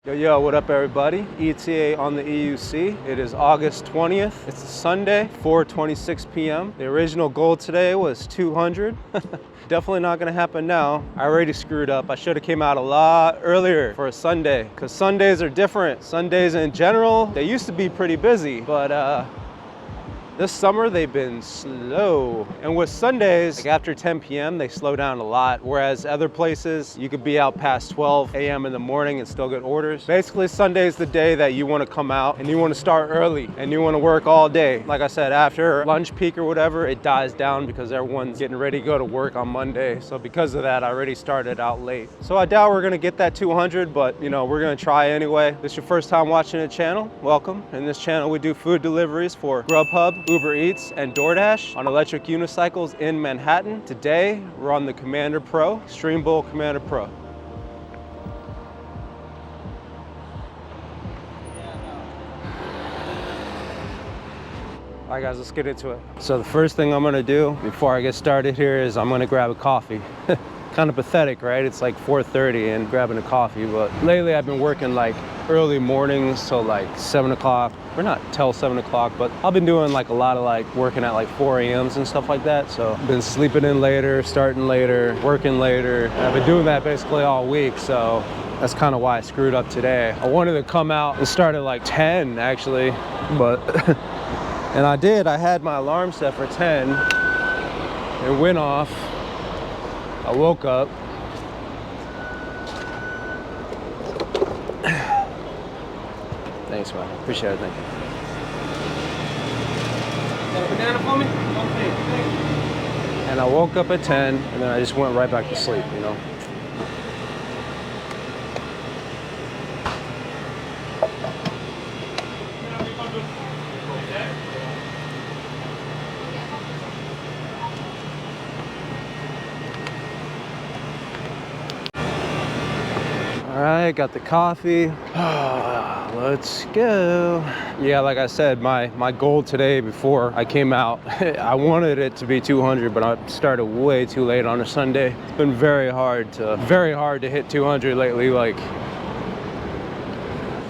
Yo, what up everybody? ETA on the EUC. It is August 20th. It's a Sunday, 4:26 p.m. The original goal today was 200. Definitely not gonna happen now. I already screwed up. I should have came out a lot earlier for a Sunday, because Sundays are different. Sundays in general, they used to be pretty busy, but this summer they've been slow. And with Sundays, like after 10 p.m. they slow down a lot, whereas other places you could be out past 12 a.m. in the morning and still get orders. Basically Sunday is the day that you want to come out and you want to start early and you want to work all day. Like I said, after lunch peak or whatever, it dies down because everyone's getting ready to go to work on Monday. So because of that, I already started out late. So I doubt we're gonna get that 200, but you know, we're gonna try anyway. If this is your first time watching the channel, welcome. In this channel we do food deliveries for Grubhub, Uber Eats, and DoorDash on electric unicycles in Manhattan. Today, we're on the Commander Pro, Stream Bowl Commander Pro. All right guys, let's get into it. So the first thing I'm gonna do before I get started here is I'm gonna grab a coffee. Kind of pathetic, right? It's like 4:30 and grabbing a coffee, but lately I've been working like early mornings till like 7 o'clock. Or not till 7 o'clock, but I've been doing like a lot of like working at like 4 a.m.s and stuff like that. So I've been sleeping in later, starting later, working later. I've been doing that basically all week, so that's kind of why I screwed up today. I wanted to come out and start at like 10 actually, but and I did. I had my alarm set for 10. It went off. I woke up. Thanks, man. Appreciate it. Thank you. Got a banana for me? Okay, thank you. And I woke up at 10, and then I just went right back to sleep, you know? All right, got the coffee. Let's go. Yeah, like I said, my goal today before I came out, I wanted it to be 200, but I started way too late on a Sunday. It's been very hard to hit 200 lately. Like,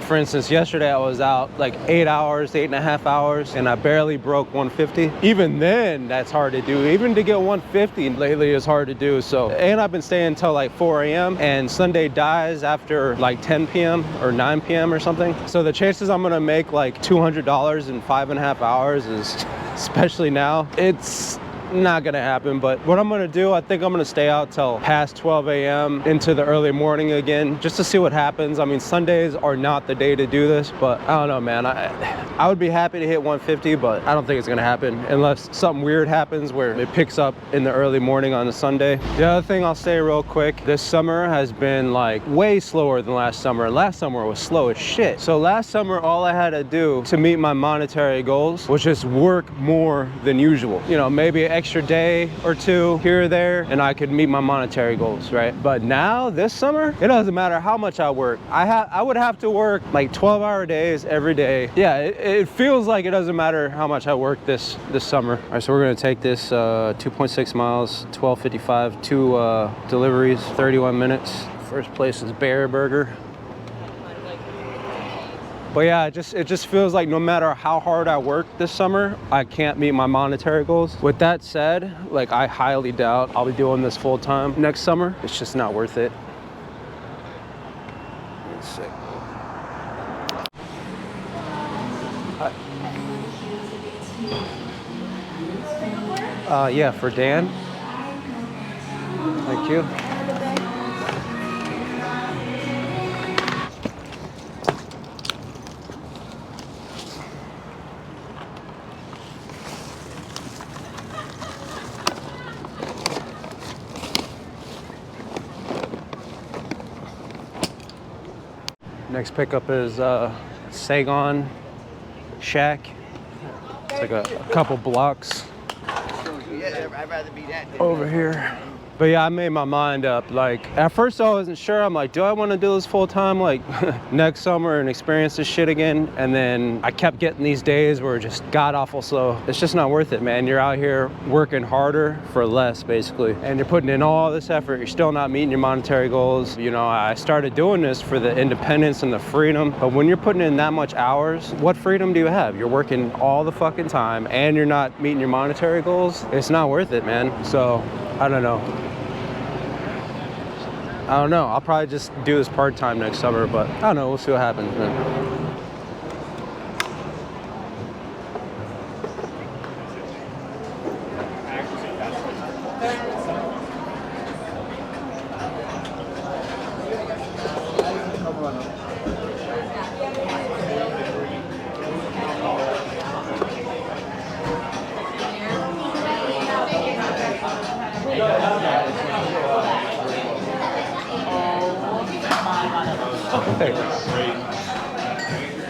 for instance, yesterday I was out like 8 hours, 8.5 hours, and I barely broke 150. Even then, that's hard to do. Even to get 150 lately is hard to do. So, and I've been staying until like 4 a.m. and Sunday dies after like 10 p.m. or 9 p.m. or something. So the chances I'm gonna make like $200 in 5.5 hours is, especially now, it's not gonna happen. But what I'm gonna do, I think I'm gonna stay out till past 12 a.m. into the early morning again, just to see what happens. I mean, Sundays are not the day to do this, but I don't know, man. I would be happy to hit 150, but I don't think it's gonna happen unless something weird happens where it picks up in the early morning on a Sunday. The other thing I'll say real quick, this summer has been like way slower than last summer. Last summer was slow as shit. So last summer, all I had to do to meet my monetary goals was just work more than usual. You know, maybe an extra day or two here or there, and I could meet my monetary goals, right? But now, this summer, it doesn't matter how much I work. I would have to work like 12-hour days every day. Yeah, it feels like it doesn't matter how much I work this summer. All right, so we're gonna take this 2.6 miles, 12:55, 2 deliveries, 31 minutes. First place is Bear Burger. But yeah, it just feels like no matter how hard I work this summer, I can't meet my monetary goals. With that said, like, I highly doubt I'll be doing this full time next summer. It's just not worth it. Let's see. Yeah, for Dan. Thank you. Next pickup is Saigon Shack. It's like a couple blocks Yeah, I'd rather be that than over here. But yeah, I made my mind up. Like, at first I wasn't sure. I'm like, do I want to do this full time, like next summer and experience this shit again? And then I kept getting these days where it just god awful slow. It's just not worth it, man. You're out here working harder for less, basically. And you're putting in all this effort. You're still not meeting your monetary goals. You know, I started doing this for the independence and the freedom. But when you're putting in that much hours, what freedom do you have? You're working all the fucking time and you're not meeting your monetary goals. It's not worth it, man. So, I don't know. I'll probably just do this part-time next summer, but I don't know. We'll see what happens, man. Hey.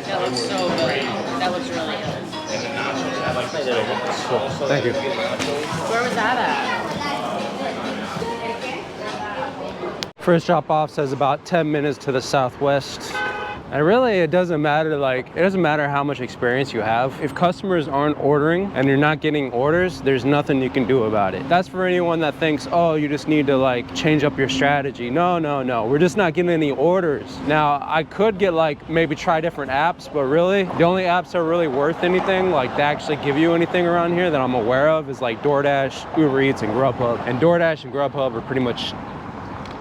That looks so good. That looks really good. Cool. Thank you. Where was that at? First drop-off says about 10 minutes to the southwest. And really, it doesn't matter how much experience you have. If customers aren't ordering and you're not getting orders, there's nothing you can do about it. That's for anyone that thinks, oh, you just need to like change up your strategy. No, no, no. We're just not getting any orders. Now, I could get like maybe try different apps, but really, the only apps that are really worth anything, like they actually give you anything around here that I'm aware of, is like DoorDash, Uber Eats, and Grubhub. And DoorDash and Grubhub are pretty much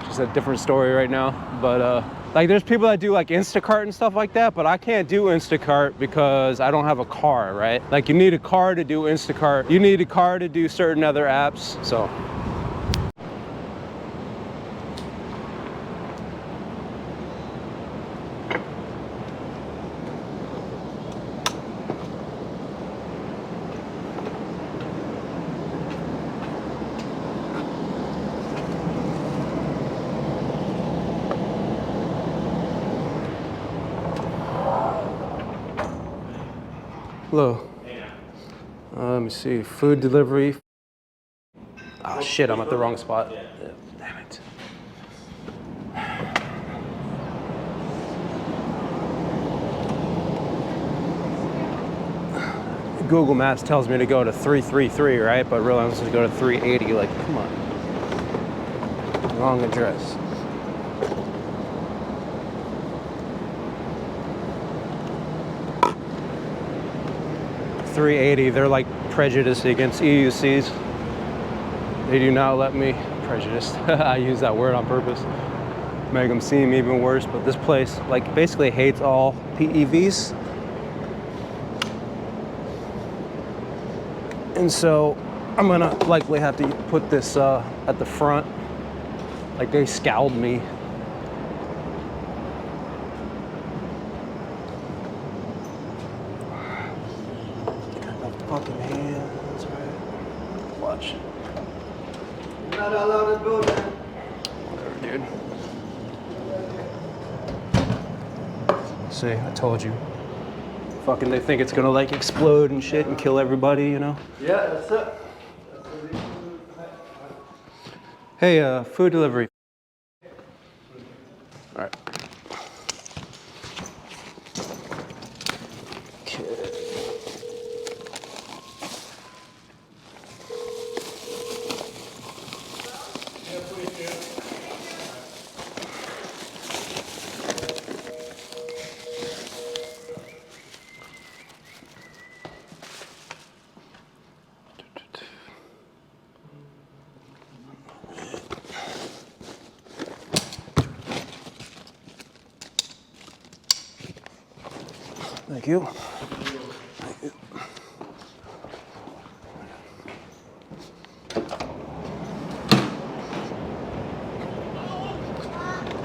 just a different story right now. But like there's people that do like Instacart and stuff like that, but I can't do Instacart because I don't have a car, right? Like you need a car to do Instacart. You need a car to do certain other apps, so. Hello. Let me see. Food delivery. Oh shit, I'm at the wrong spot. Damn it. Google Maps tells me to go to 333, right? But really I'm supposed to go to 380. Like, come on. Wrong address. .380, they're like prejudiced against EUCs. They do not let me, prejudiced, I use that word on purpose, make them seem even worse, but this place like basically hates all PEVs. And so I'm gonna likely have to put this at the front. Like they scowled me. Fucking hands, right? Watch. You're not allowed to do that. Whatever, dude. See, I told you. Fucking, they think it's gonna like explode and shit and kill everybody, you know? Yeah, that's it. Hey, food delivery. All right. Thank you. Thank you.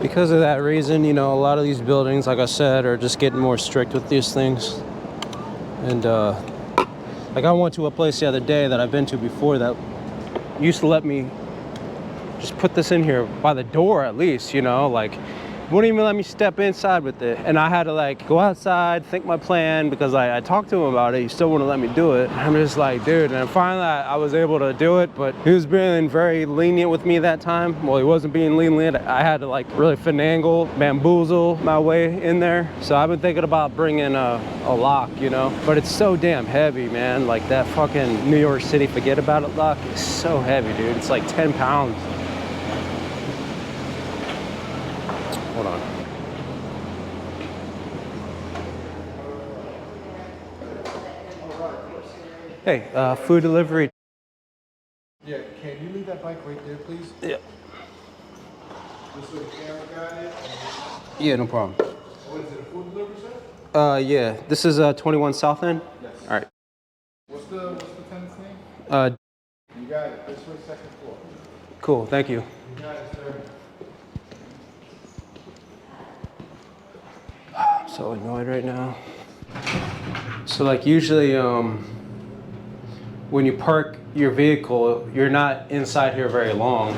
Because of that reason, you know, a lot of these buildings, like I said, are just getting more strict with these things. And like I went to a place the other day that I've been to before that used to let me just put this in here by the door at least, you know, like wouldn't even let me step inside with it. And I had to like go outside, think my plan, because I talked to him about it. He still wouldn't let me do it. I'm just like, dude. And finally I was able to do it, but he was being very lenient with me that time. Well, he wasn't being lenient. I had to like really finagle, bamboozle my way in there. So I've been thinking about bringing a lock, you know, but it's so damn heavy, man. Like that fucking New York City forget about it lock is so heavy, dude. It's like 10 pounds. Hold on. Hey, food delivery. Yeah, can you leave that bike right there, please? Yeah. This way the camera got it. Yeah, no problem. What is it, a food delivery set? Yeah, this is 21 South End? Yes. All right. What's the tenant's name? You got it. This way, second floor. Cool, thank you. You got it, sir. I'm so annoyed right now. So like usually when you park your vehicle, you're not inside here very long.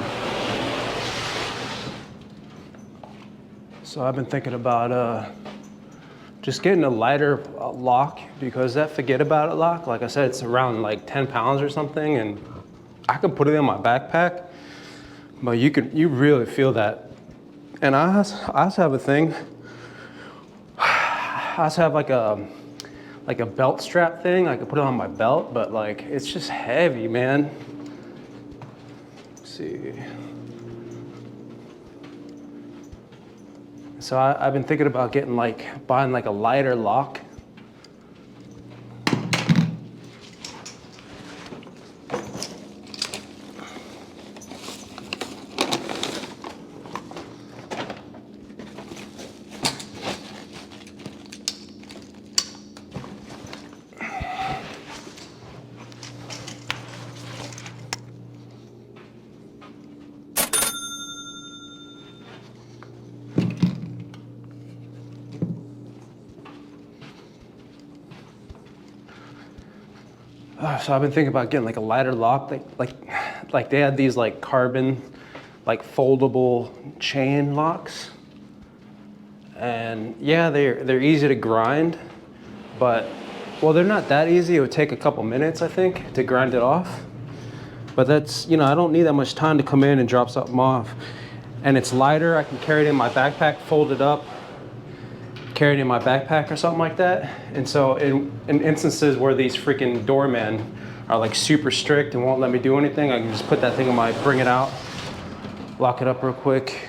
So I've been thinking about just getting a lighter lock, because that forget about it lock, like I said, it's around like 10 pounds or something, and I could put it in my backpack, but you really feel that. And I also have a thing. I also have like a belt strap thing. I could put it on my belt, but like it's just heavy, man. Let's see. So I've been thinking about buying like a lighter lock. So I've been thinking about getting like a lighter lock, like they had these like carbon, like foldable chain locks, and yeah, they're easy to grind, but well, they're not that easy. It would take a couple minutes, I think, to grind it off. But that's, you know, I don't need that much time to come in and drop something off, and it's lighter. I can carry it in my backpack, fold it up, carry it in my backpack or something like that. And so in instances where these freaking doormen are like super strict and won't let me do anything, I can just put that thing in bring it out, lock it up real quick,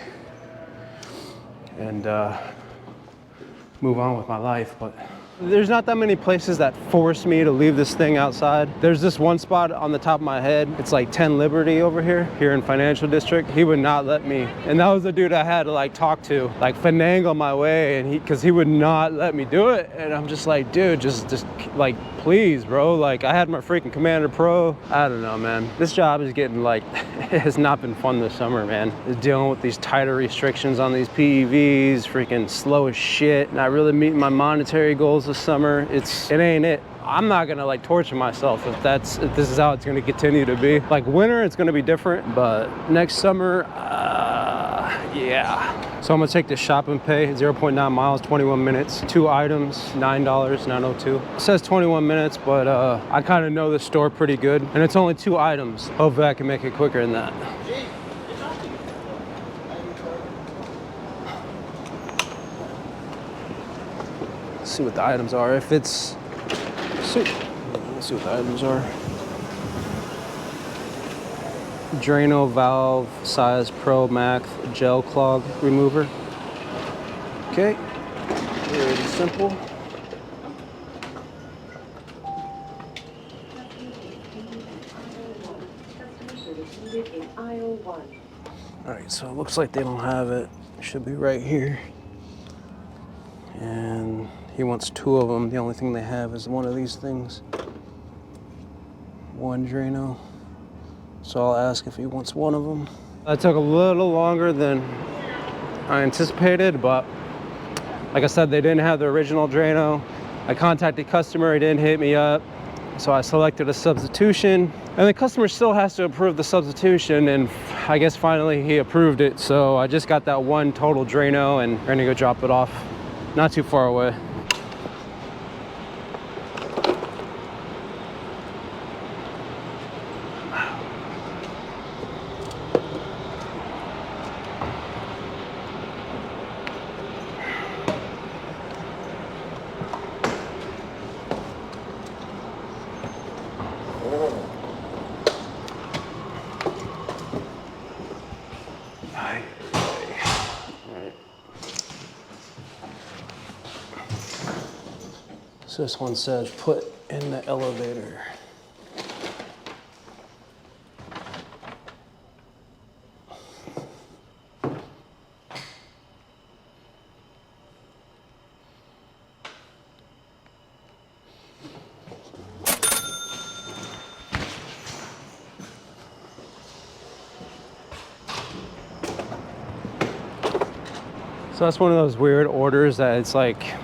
and move on with my life. But there's not that many places that force me to leave this thing outside. There's this one spot on the top of my head. It's like 10 Liberty over here in Financial District. He would not let me. And that was the dude I had to like talk to, like finagle my way, and because he would not let me do it. And I'm just like, dude, just like, please, bro. Like, I had my freaking Commander Pro. I don't know, man. This job is getting like, it has not been fun this summer, man. Dealing with these tighter restrictions on these PEVs, freaking slow as shit, not really meeting my monetary goals this summer. It ain't it. I'm not gonna like torture myself if this is how it's gonna continue to be. Like winter, it's gonna be different, but next summer, yeah. So I'm gonna take this shop and pay, 0.9 miles, 21 minutes, 2 items, $9, $9.02. It says 21 minutes, but I kind of know the store pretty good, and it's only 2 items. Hopefully I can make it quicker than that. Let's see what the items are. If it's, let's see what the items are. Drano valve size Pro Max gel clog remover. Okay, very simple. All right, so it looks like they don't have it. It should be right here. And he wants 2 of them. The only thing they have is one of these things. 1 Drano. So I'll ask if he wants 1 of them. That took a little longer than I anticipated, but like I said, they didn't have the original Drano. I contacted customer, he didn't hit me up. So I selected a substitution, and the customer still has to approve the substitution, and I guess finally he approved it. So I just got that one total Drano, and we're gonna go drop it off not too far away. So this one says put in the elevator. So that's one of those weird orders that it's like,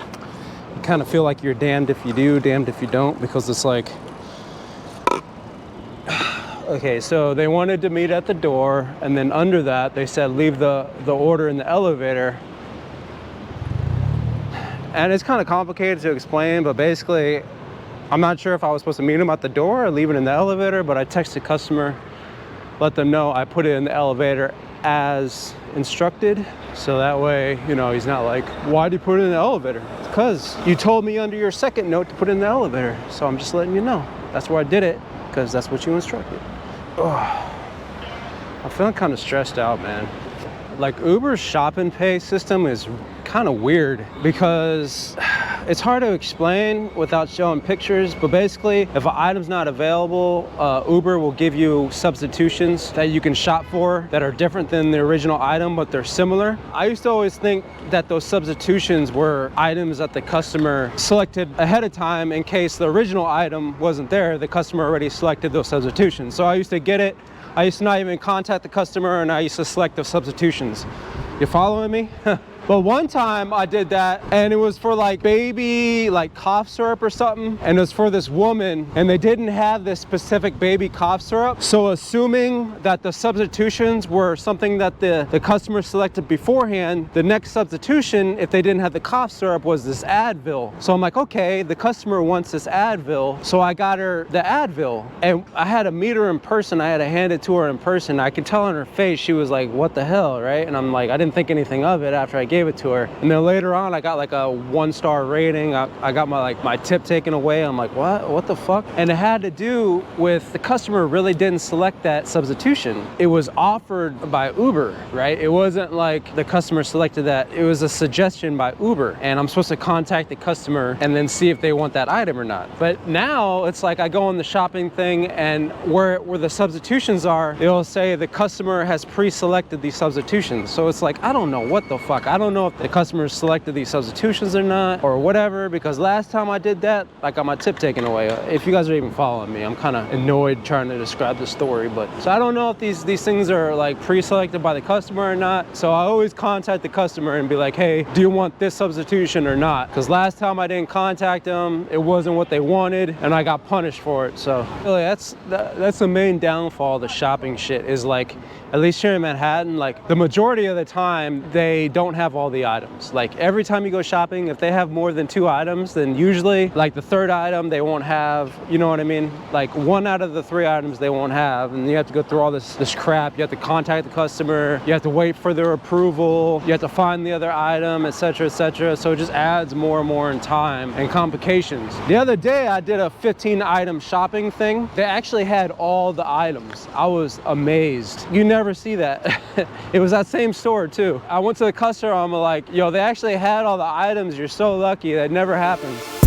you kind of feel like you're damned if you do, damned if you don't, because it's like, okay, so they wanted to meet at the door, and then under that, they said leave the order in the elevator. And it's kind of complicated to explain, but basically, I'm not sure if I was supposed to meet him at the door or leave it in the elevator, but I texted the customer, let them know I put it in the elevator as instructed. So that way, you know, he's not like, why'd you put it in the elevator? It's because you told me under your second note to put it in the elevator. So I'm just letting you know. That's where I did it, because that's what you instructed. Ugh. I'm feeling kind of stressed out, man. Like, Uber's shop and pay system is kind of weird because it's hard to explain without showing pictures, but basically if an item's not available, Uber will give you substitutions that you can shop for that are different than the original item, but they're similar. I used to always think that those substitutions were items that the customer selected ahead of time in case the original item wasn't there. The customer already selected those substitutions. So I used to get it. I used to not even contact the customer, and I used to select the substitutions. You following me? But one time I did that, and it was for like baby, like cough syrup or something. And it was for this woman, and they didn't have this specific baby cough syrup. So assuming that the substitutions were something that the customer selected beforehand, the next substitution, if they didn't have the cough syrup, was this Advil. So I'm like, okay, the customer wants this Advil. So I got her the Advil, and I had to meet her in person. I had to hand it to her in person. I could tell on her face, she was like, what the hell, right? And I'm like, I didn't think anything of it after I gave it to her. And then later on, I got like a 1-star rating. I got my tip taken away. I'm like, what the fuck? And it had to do with the customer really didn't select that substitution. It was offered by Uber, right? It wasn't like the customer selected that. It was a suggestion by Uber, and I'm supposed to contact the customer and then see if they want that item or not. But now it's like I go on the shopping thing, and where the substitutions are, it'll say the customer has pre-selected these substitutions. So it's like, I don't know what the fuck. I don't know if the customer selected these substitutions or not, or whatever, because last time I did that, I got my tip taken away. If you guys are even following me, I'm kind of annoyed trying to describe the story, but so I don't know if these things are like pre-selected by the customer or not. So I always contact the customer and be like, hey, do you want this substitution or not? Because last time I didn't contact them, it wasn't what they wanted, and I got punished for it. So really, that's the main downfall of the shopping shit, is like, at least here in Manhattan, like the majority of the time, they don't have all the items. Like every time you go shopping, if they have more than 2 items, then usually like the 3rd item they won't have, you know what I mean? Like 1 out of the 3 items they won't have, and you have to go through all this crap. You have to contact the customer, you have to wait for their approval, you have to find the other item, etc., etc. So it just adds more and more in time and complications. The other day I did a 15-item shopping thing. They actually had all the items. I was amazed. You never see that. It was that same store too. I went to the customer, I'm like, yo, they actually had all the items. You're so lucky. That never happens.